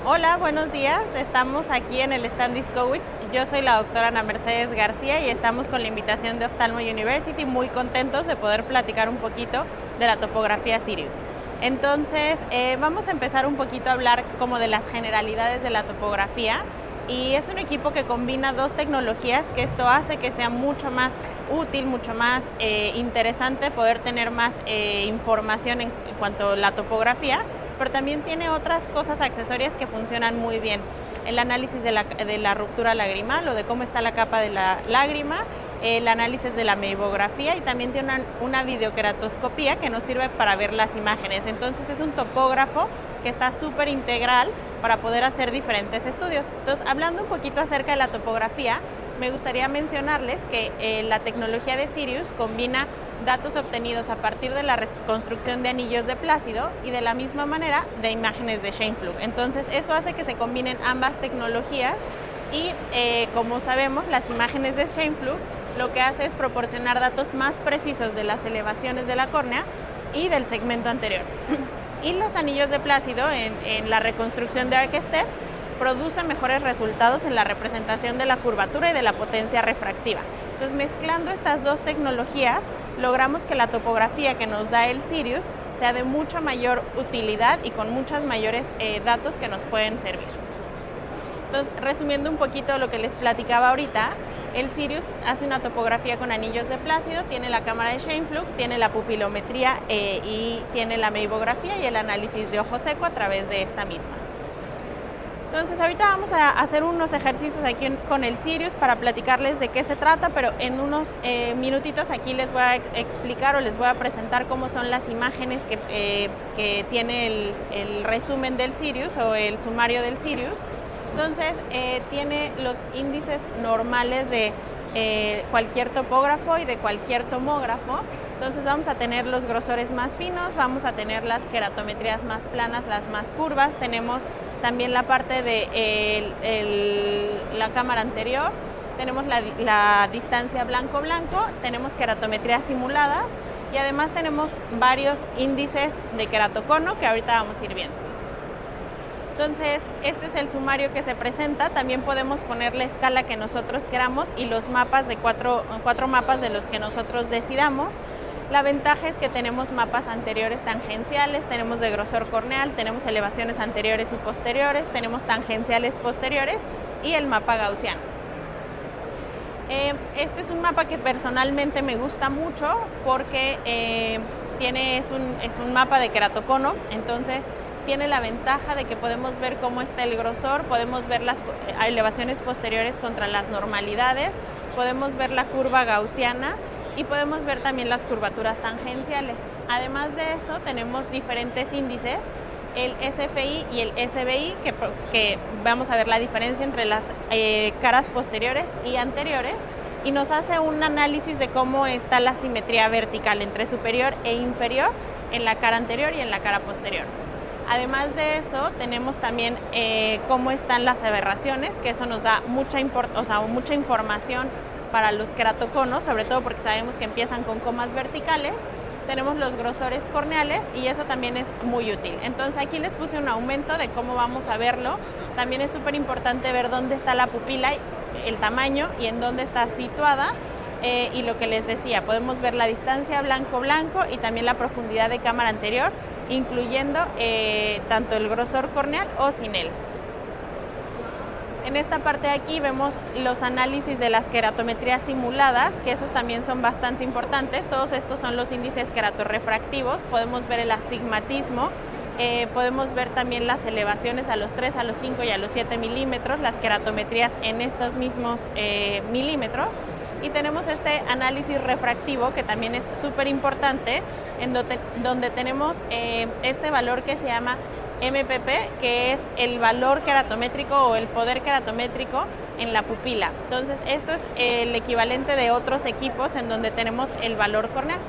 Hola, buenos días. Estamos aquí en el stand Discowitz. Yo soy la doctora Ana Mercedes García y estamos con la invitación de Ophthalmo University, muy contentos de poder platicar un poquito de la topografía Sirius. Entonces, vamos a empezar un poquito a hablar como de las generalidades de la topografía, y es un equipo que combina dos tecnologías, que esto hace que sea mucho más útil, mucho más interesante poder tener más información en cuanto a la topografía, pero también tiene otras cosas accesorias que funcionan muy bien. El análisis de la ruptura lagrimal o de cómo está la capa de la lágrima, el análisis de la meibografía, y también tiene una videoqueratoscopía que nos sirve para ver las imágenes. Entonces es un topógrafo que está súper integral para poder hacer diferentes estudios. Entonces, hablando un poquito acerca de la topografía, me gustaría mencionarles que la tecnología de Sirius combina datos obtenidos a partir de la reconstrucción de anillos de Plácido y de la misma manera de imágenes de Scheimpflug. Entonces eso hace que se combinen ambas tecnologías y como sabemos, las imágenes de Scheimpflug lo que hace es proporcionar datos más precisos de las elevaciones de la córnea y del segmento anterior. Y los anillos de Plácido en la reconstrucción de ArcStep produce mejores resultados en la representación de la curvatura y de la potencia refractiva. Entonces, mezclando estas dos tecnologías, logramos que la topografía que nos da el Sirius sea de mucha mayor utilidad y con muchos mayores datos que nos pueden servir. Entonces, resumiendo un poquito lo que les platicaba ahorita, el Sirius hace una topografía con anillos de Plácido, tiene la cámara de Scheimpflug, tiene la pupilometría y tiene la meibografía y el análisis de ojo seco a través de esta misma. Entonces, ahorita vamos a hacer unos ejercicios aquí con el Sirius para platicarles de qué se trata, pero en unos minutitos aquí les voy a explicar o les voy a presentar cómo son las imágenes que tiene el resumen del Sirius o el sumario del Sirius. Entonces, tiene los índices normales de cualquier topógrafo y de cualquier tomógrafo. Entonces vamos a tener los grosores más finos, vamos a tener las queratometrías más planas, las más curvas, tenemos también la parte de la cámara anterior, tenemos la distancia blanco-blanco, tenemos queratometrías simuladas y además tenemos varios índices de queratocono que ahorita vamos a ir viendo. Entonces, este es el sumario que se presenta. También podemos poner la escala que nosotros queramos y los mapas de cuatro mapas de los que nosotros decidamos. La ventaja es que tenemos mapas anteriores tangenciales, tenemos de grosor corneal, tenemos elevaciones anteriores y posteriores, tenemos tangenciales posteriores y el mapa gaussiano. Este es un mapa que personalmente me gusta mucho porque es un mapa de queratocono, entonces tiene la ventaja de que podemos ver cómo está el grosor, podemos ver las elevaciones posteriores contra las normalidades, podemos ver la curva gaussiana y podemos ver también las curvaturas tangenciales. Además de eso, tenemos diferentes índices, el SFI y el SBI, que vamos a ver la diferencia entre las caras posteriores y anteriores, y nos hace un análisis de cómo está la simetría vertical entre superior e inferior en la cara anterior y en la cara posterior. Además de eso, tenemos también cómo están las aberraciones, que eso nos da mucha información para los queratoconos, sobre todo porque sabemos que empiezan con comas verticales. Tenemos los grosores corneales y eso también es muy útil. Entonces, aquí les puse un aumento de cómo vamos a verlo. También es súper importante ver dónde está la pupila, el tamaño y en dónde está situada. Y lo que les decía, podemos ver la distancia blanco-blanco y también la profundidad de cámara anterior, incluyendo tanto el grosor corneal o sin él. En esta parte de aquí vemos los análisis de las queratometrías simuladas, que esos también son bastante importantes. Todos estos son los índices queratorrefractivos, podemos ver el astigmatismo, podemos ver también las elevaciones a los 3, a los 5 y a los 7 milímetros, las queratometrías en estos mismos milímetros. Y tenemos este análisis refractivo que también es súper importante, donde tenemos este valor que se llama MPP, que es el valor queratométrico o el poder queratométrico en la pupila. Entonces, esto es el equivalente de otros equipos en donde tenemos el valor corneal.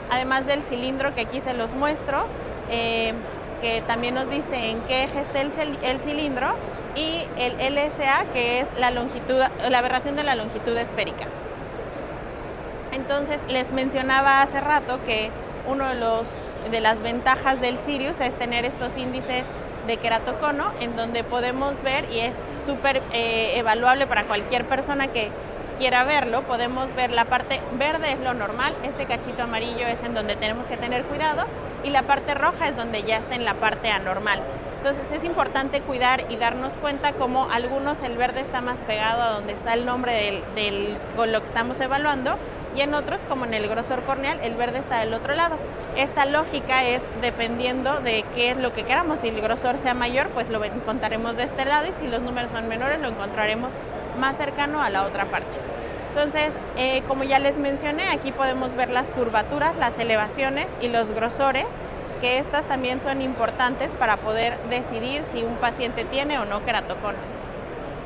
Además del cilindro que aquí se los muestro, que también nos dice en qué eje está el cilindro, y el LSA, que es la aberración de la longitud esférica. Entonces, les mencionaba hace rato que uno de las ventajas del Sirius es tener estos índices de queratocono, en donde podemos ver, y es súper evaluable para cualquier persona que quiera verlo, podemos ver la parte verde es lo normal, este cachito amarillo es en donde tenemos que tener cuidado y la parte roja es donde ya está en la parte anormal. Entonces es importante cuidar y darnos cuenta como algunos el verde está más pegado a donde está el nombre con lo que estamos evaluando, y en otros, como en el grosor corneal, el verde está del otro lado. Esta lógica es dependiendo de qué es lo que queramos. Si el grosor sea mayor, pues lo encontraremos de este lado, y si los números son menores, lo encontraremos más cercano a la otra parte. Entonces, como ya les mencioné, aquí podemos ver las curvaturas, las elevaciones y los grosores, que estas también son importantes para poder decidir si un paciente tiene o no queratocono.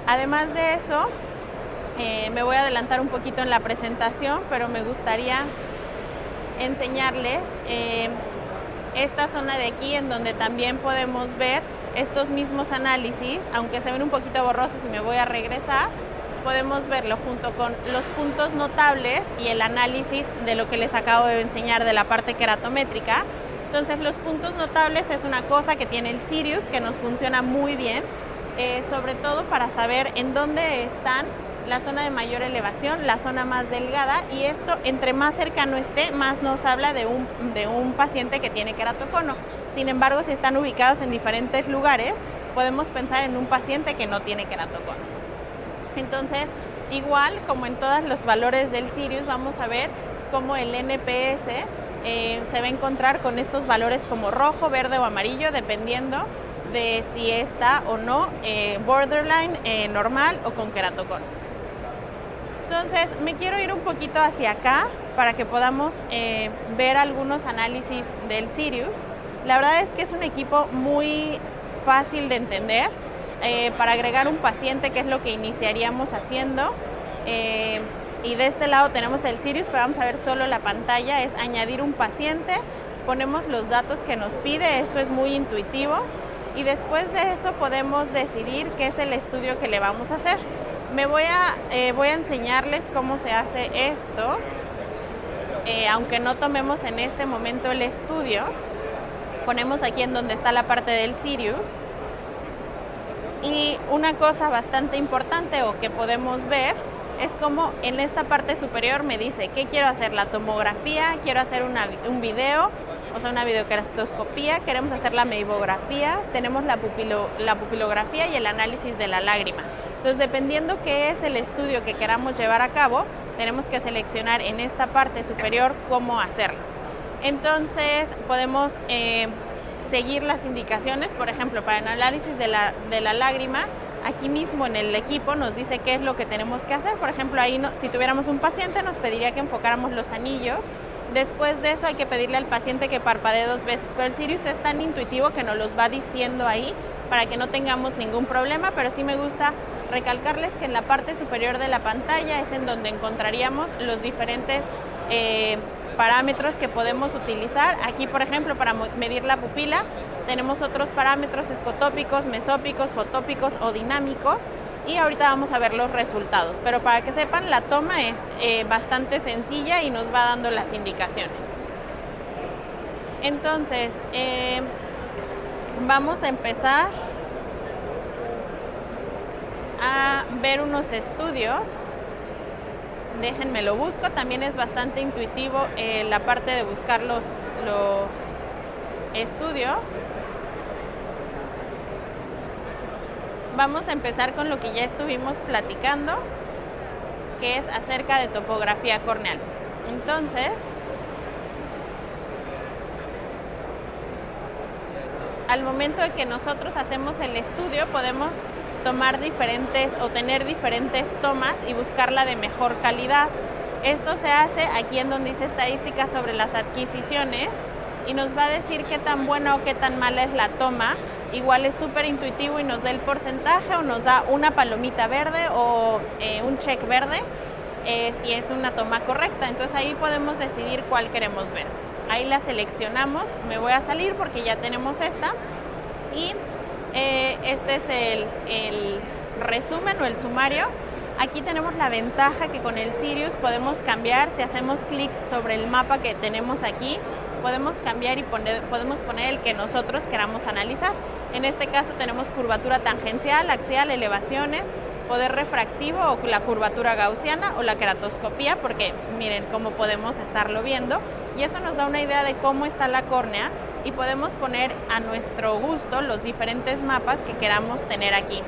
Además de eso, me voy a adelantar un poquito en la presentación, pero me gustaría enseñarles esta zona de aquí, en donde también podemos ver estos mismos análisis, aunque se ven un poquito borrosos y me voy a regresar, podemos verlo junto con los puntos notables y el análisis de lo que les acabo de enseñar de la parte queratométrica. Entonces, los puntos notables es una cosa que tiene el Sirius, que nos funciona muy bien, sobre todo para saber en dónde están la zona de mayor elevación, la zona más delgada, y esto, entre más cercano esté, más nos habla de un paciente que tiene queratocono. Sin embargo, si están ubicados en diferentes lugares, podemos pensar en un paciente que no tiene queratocono. Entonces, igual como en todos los valores del Sirius, vamos a ver cómo el NPS se va a encontrar con estos valores como rojo, verde o amarillo, dependiendo de si está o no borderline, normal o con queratocono. Entonces, me quiero ir un poquito hacia acá para que podamos ver algunos análisis del Sirius. La verdad es que es un equipo muy fácil de entender para agregar un paciente, que es lo que iniciaríamos haciendo. Y de este lado tenemos el Sirius, pero vamos a ver solo la pantalla, es añadir un paciente, ponemos los datos que nos pide, esto es muy intuitivo, y después de eso podemos decidir qué es el estudio que le vamos a hacer. Voy a enseñarles cómo se hace esto, aunque no tomemos en este momento el estudio. Ponemos aquí en donde está la parte del Sirius, y una cosa bastante importante o que podemos ver es como en esta parte superior me dice qué quiero hacer: la tomografía, quiero hacer un video, o sea, una videoqueratoscopía, queremos hacer la meibografía, tenemos la pupilografía y el análisis de la lágrima. Entonces, dependiendo qué es el estudio que queramos llevar a cabo, tenemos que seleccionar en esta parte superior cómo hacerlo. Entonces, podemos seguir las indicaciones. Por ejemplo, para el análisis de la lágrima, aquí mismo en el equipo nos dice qué es lo que tenemos que hacer. Por ejemplo, ahí si tuviéramos un paciente, nos pediría que enfocáramos los anillos. Después de eso hay que pedirle al paciente que parpadee 2 veces, pero el Sirius es tan intuitivo que nos los va diciendo ahí para que no tengamos ningún problema. Pero sí me gusta recalcarles que en la parte superior de la pantalla es en donde encontraríamos los diferentes parámetros que podemos utilizar. Aquí, por ejemplo, para medir la pupila, tenemos otros parámetros escotópicos, mesópicos, fotópicos o dinámicos, y ahorita vamos a ver los resultados. Pero para que sepan, la toma es bastante sencilla y nos va dando las indicaciones. Entonces, vamos a empezar a ver unos estudios. Déjenme lo busco. También es bastante intuitivo la parte de buscar los estudios. Vamos a empezar con lo que ya estuvimos platicando, que es acerca de topografía corneal. Entonces, al momento de que nosotros hacemos el estudio, podemos tomar diferentes o tener diferentes tomas y buscarla de mejor calidad. Esto se hace aquí en donde dice estadísticas sobre las adquisiciones, y nos va a decir qué tan buena o qué tan mala es la toma. Igual es súper intuitivo y nos da el porcentaje, o nos da una palomita verde o un check verde si es una toma correcta. Entonces ahí podemos decidir cuál queremos ver. Ahí la seleccionamos. Me voy a salir porque ya tenemos esta, y este es el resumen o el sumario. Aquí tenemos la ventaja que con el Sirius podemos cambiar. Si hacemos clic sobre el mapa que tenemos aquí, podemos cambiar y podemos poner el que nosotros queramos analizar. En este caso tenemos curvatura tangencial, axial, elevaciones, poder refractivo o la curvatura gaussiana o la queratoscopía, porque miren cómo podemos estarlo viendo, y eso nos da una idea de cómo está la córnea y podemos poner a nuestro gusto los diferentes mapas que queramos tener aquí.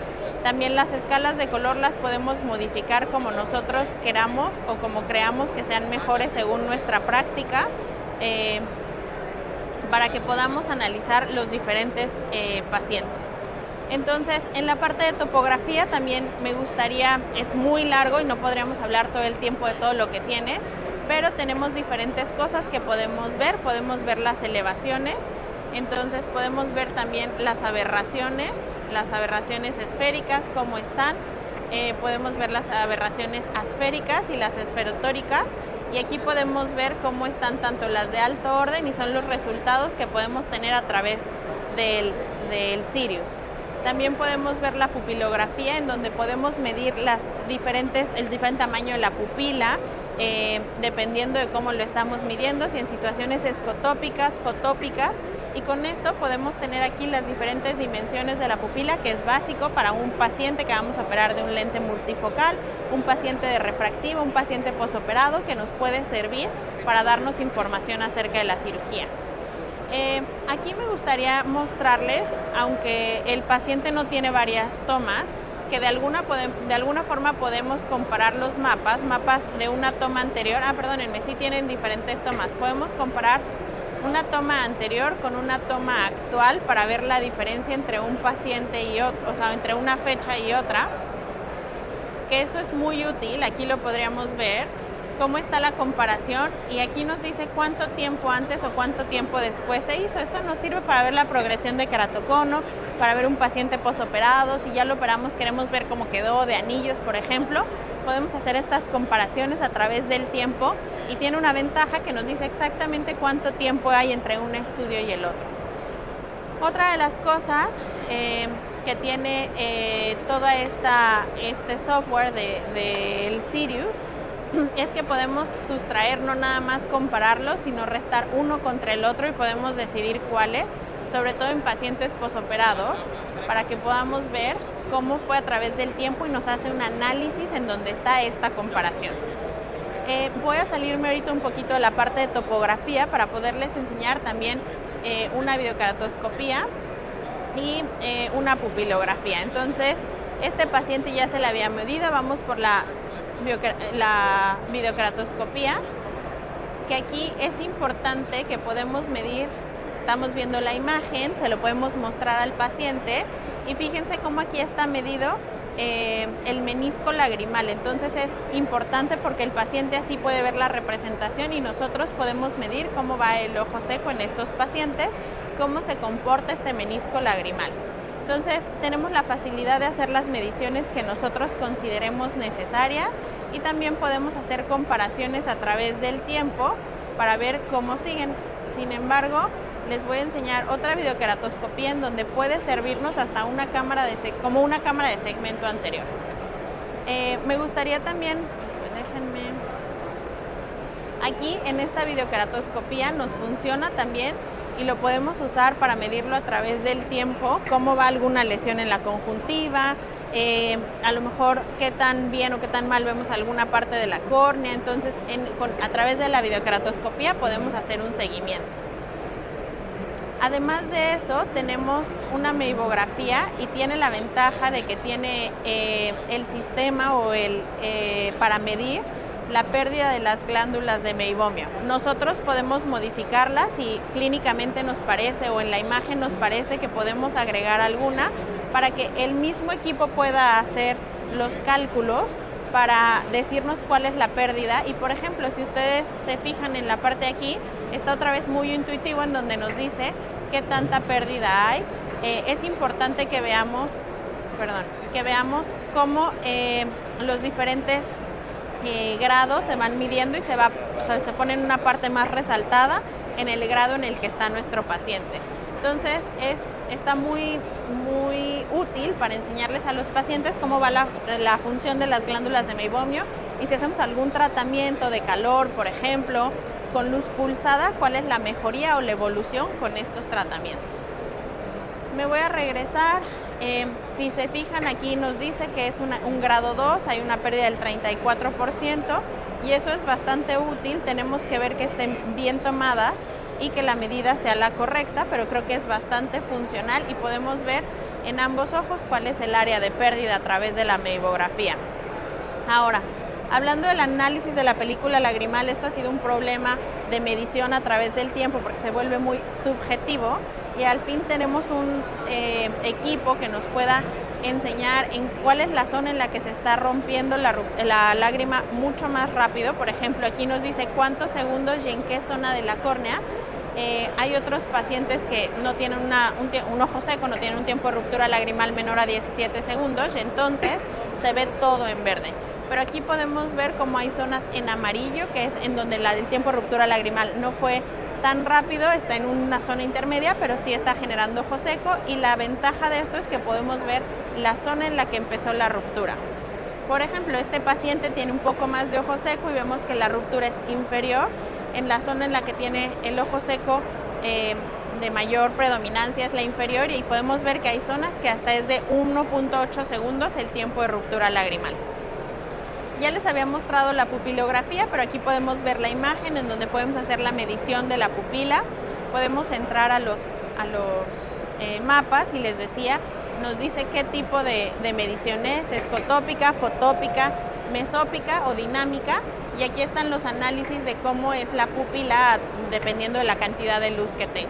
También las escalas de color las podemos modificar como nosotros queramos o como creamos que sean mejores según nuestra práctica, para que podamos analizar los diferentes pacientes. Entonces, en la parte de topografía también me gustaría, es muy largo y no podríamos hablar todo el tiempo de todo lo que tiene, pero tenemos diferentes cosas que podemos ver las elevaciones, entonces podemos ver también las aberraciones esféricas, cómo están, podemos ver las aberraciones asféricas y las esferotóricas, y aquí podemos ver cómo están tanto las de alto orden y son los resultados que podemos tener a través del Sirius. También podemos ver la pupilografía, en donde podemos medir el diferente tamaño de la pupila, dependiendo de cómo lo estamos midiendo, si en situaciones escotópicas, fotópicas, y con esto podemos tener aquí las diferentes dimensiones de la pupila, que es básico para un paciente que vamos a operar de un lente multifocal, un paciente de refractivo, un paciente posoperado, que nos puede servir para darnos información acerca de la cirugía. Aquí me gustaría mostrarles, aunque el paciente no tiene varias tomas, que de alguna forma podemos comparar los mapas de una toma anterior. Perdónenme, sí tienen diferentes tomas. Podemos comparar una toma anterior con una toma actual para ver la diferencia entre un paciente y otro, o sea, entre una fecha y otra, que eso es muy útil. Aquí lo podríamos ver, cómo está la comparación, y aquí nos dice cuánto tiempo antes o cuánto tiempo después se hizo. Esto nos sirve para ver la progresión de queratocono, para ver un paciente posoperado. Si ya lo operamos, queremos ver cómo quedó de anillos, por ejemplo, podemos hacer estas comparaciones a través del tiempo, y tiene una ventaja que nos dice exactamente cuánto tiempo hay entre un estudio y el otro. Otra de las cosas que tiene todo este software del Sirius es que podemos sustraer, no nada más compararlos, sino restar uno contra el otro, y podemos decidir cuáles, sobre todo en pacientes posoperados, para que podamos ver cómo fue a través del tiempo, y nos hace un análisis en donde está esta comparación. Voy a salirme ahorita un poquito de la parte de topografía para poderles enseñar también una videoqueratoscopía y una pupilografía. Entonces, este paciente ya se le había medido, vamos por la videoqueratoscopía, que aquí es importante que podemos medir, estamos viendo la imagen, se lo podemos mostrar al paciente, y fíjense cómo aquí está medido el menisco lagrimal. Entonces es importante porque el paciente así puede ver la representación, y nosotros podemos medir cómo va el ojo seco en estos pacientes, cómo se comporta este menisco lagrimal. Entonces tenemos la facilidad de hacer las mediciones que nosotros consideremos necesarias, y también podemos hacer comparaciones a través del tiempo para ver cómo siguen. Sin embargo, les voy a enseñar otra videoqueratoscopía en donde puede servirnos hasta como una cámara de segmento anterior. Me gustaría también, déjenme, aquí en esta videoqueratoscopía nos funciona también, y lo podemos usar para medirlo a través del tiempo, cómo va alguna lesión en la conjuntiva, a lo mejor qué tan bien o qué tan mal vemos alguna parte de la córnea. Entonces a través de la videoqueratoscopía podemos hacer un seguimiento. Además de eso, tenemos una meibografía, y tiene la ventaja de que tiene el sistema para medir la pérdida de las glándulas de meibomio. Nosotros podemos modificarlas si clínicamente nos parece, o en la imagen nos parece que podemos agregar alguna, para que el mismo equipo pueda hacer los cálculos para decirnos cuál es la pérdida. Y por ejemplo, si ustedes se fijan en la parte de aquí, está otra vez muy intuitivo, en donde nos dice qué tanta pérdida hay. Es importante que veamos cómo los diferentes grados se van midiendo, y se pone en una parte más resaltada en el grado en el que está nuestro paciente. Entonces está muy útil para enseñarles a los pacientes cómo va la función de las glándulas de meibomio, y si hacemos algún tratamiento de calor, por ejemplo, con luz pulsada cuál es la mejoría o la evolución con estos tratamientos. Me voy a regresar. Si se fijan, aquí nos dice que es un grado 2, hay una pérdida del 34% y eso es bastante útil. Tenemos que ver que estén bien tomadas y que la medida sea la correcta, pero creo que es bastante funcional y podemos ver en ambos ojos cuál es el área de pérdida a través de la meibografía. Ahora, hablando del análisis de la película lagrimal, esto ha sido un problema de medición a través del tiempo porque se vuelve muy subjetivo y al fin tenemos un equipo que nos pueda enseñar en cuál es la zona en la que se está rompiendo la lágrima mucho más rápido. Por ejemplo, aquí nos dice cuántos segundos y en qué zona de la córnea. Hay otros pacientes que no tienen un ojo seco, no tienen un tiempo de ruptura lagrimal menor a 17 segundos, entonces se ve todo en verde. Pero aquí podemos ver cómo hay zonas en amarillo, que es en donde el tiempo de ruptura lagrimal no fue tan rápido, está en una zona intermedia, pero sí está generando ojo seco, y la ventaja de esto es que podemos ver la zona en la que empezó la ruptura. Por ejemplo, este paciente tiene un poco más de ojo seco y vemos que la ruptura es inferior. En la zona en la que tiene el ojo seco de mayor predominancia es la inferior, y podemos ver que hay zonas que hasta es de 1.8 segundos el tiempo de ruptura lagrimal. Ya les había mostrado la pupilografía, pero aquí podemos ver la imagen en donde podemos hacer la medición de la pupila. Podemos entrar a los mapas y les decía, nos dice qué tipo de medición es escotópica, fotópica, mesópica o dinámica. Y aquí están los análisis de cómo es la pupila dependiendo de la cantidad de luz que tenga.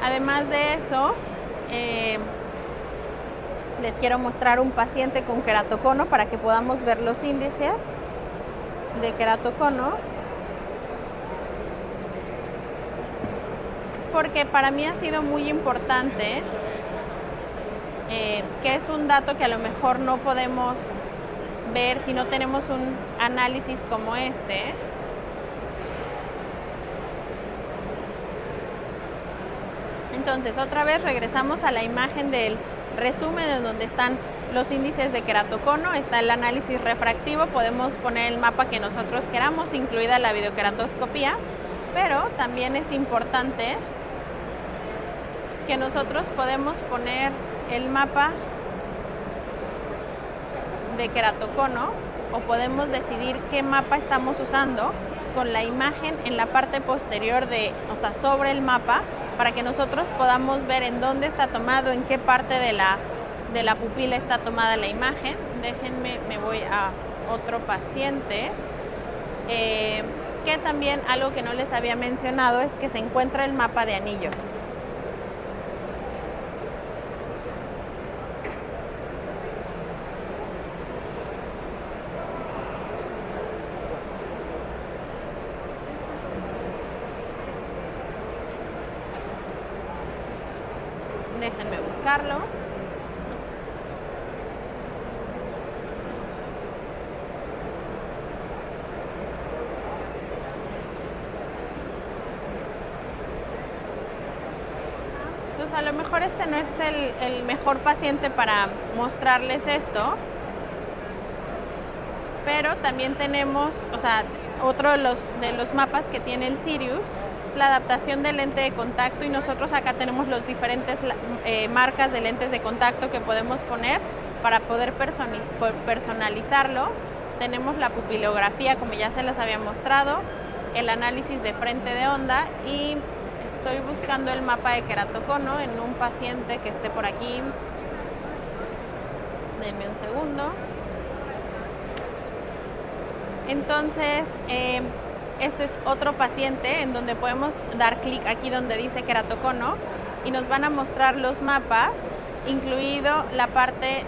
Además de eso, les quiero mostrar un paciente con queratocono para que podamos ver los índices de queratocono. Porque para mí ha sido muy importante, que es un dato que a lo mejor no podemos ver si no tenemos un análisis como este. Entonces, otra vez regresamos a la imagen del resumen en donde están los índices de queratocono, está el análisis refractivo, podemos poner el mapa que nosotros queramos, incluida la videoqueratoscopía, pero también es importante que nosotros podemos poner el mapa de queratocono o podemos decidir qué mapa estamos usando con la imagen en la parte posterior sobre el mapa, para que nosotros podamos ver en dónde está tomado, en qué parte de la pupila está tomada la imagen. Déjenme, me voy a otro paciente, que también algo que no les había mencionado es que se encuentra el mapa de anillos. Déjenme buscarlo. Entonces, a lo mejor este no es el mejor paciente para mostrarles esto, pero también tenemos, otro de los mapas que tiene el Sirius, la adaptación del lente de contacto, y nosotros acá tenemos los diferentes marcas de lentes de contacto que podemos poner para poder personalizarlo. Tenemos la pupilografía, como ya se las había mostrado, el análisis de frente de onda, y estoy buscando el mapa de queratocono en un paciente que esté por aquí. Denme un segundo. Entonces, este es otro paciente en donde podemos dar clic aquí donde dice queratocono y nos van a mostrar los mapas, incluido la parte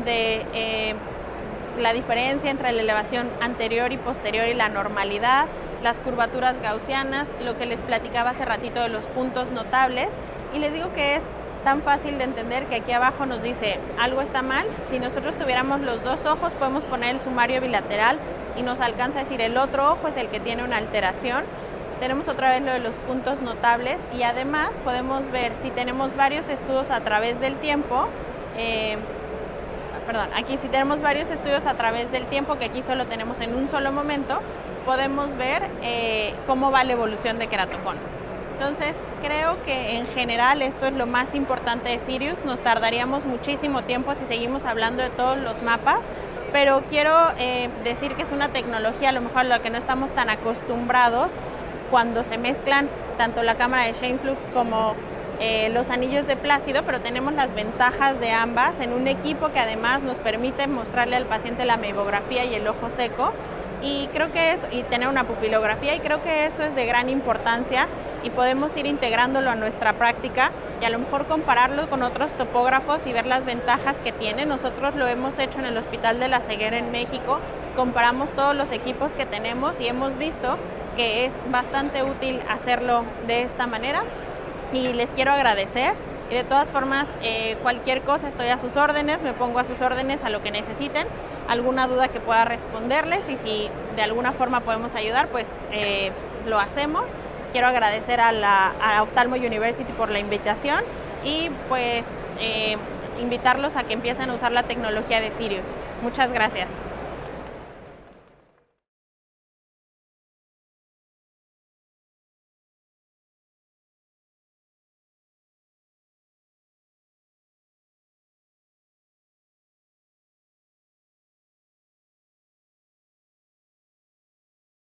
de la diferencia entre la elevación anterior y posterior y la normalidad, las curvaturas gaussianas, lo que les platicaba hace ratito de los puntos notables. Y les digo que es tan fácil de entender que aquí abajo nos dice algo está mal. Si nosotros tuviéramos los dos ojos, podemos poner el sumario bilateral y nos alcanza a decir el otro ojo es el que tiene una alteración. Tenemos otra vez lo de los puntos notables, y además podemos ver si tenemos varios estudios a través del tiempo. Aquí si tenemos varios estudios a través del tiempo, que aquí solo tenemos en un solo momento, podemos ver cómo va la evolución de queratocono. Entonces, creo que en general esto es lo más importante de Sirius. Nos tardaríamos muchísimo tiempo si seguimos hablando de todos los mapas, pero quiero decir que es una tecnología a lo mejor a la que no estamos tan acostumbrados cuando se mezclan tanto la cámara de Scheimpflug como los anillos de Plácido, pero tenemos las ventajas de ambas en un equipo que además nos permite mostrarle al paciente la meibografía y el ojo seco, y creo que y tener una pupilografía, y creo que eso es de gran importancia y podemos ir integrándolo a nuestra práctica y a lo mejor compararlo con otros topógrafos y ver las ventajas que tiene. Nosotros lo hemos hecho en el Hospital de la Ceguera en México, comparamos todos los equipos que tenemos y hemos visto que es bastante útil hacerlo de esta manera, y les quiero agradecer. Y de todas formas, cualquier cosa estoy a sus órdenes, me pongo a sus órdenes a lo que necesiten, alguna duda que pueda responderles, y si de alguna forma podemos ayudar, pues lo hacemos. Quiero agradecer a Ophthalmo University por la invitación y pues invitarlos a que empiecen a usar la tecnología de Sirius. Muchas gracias.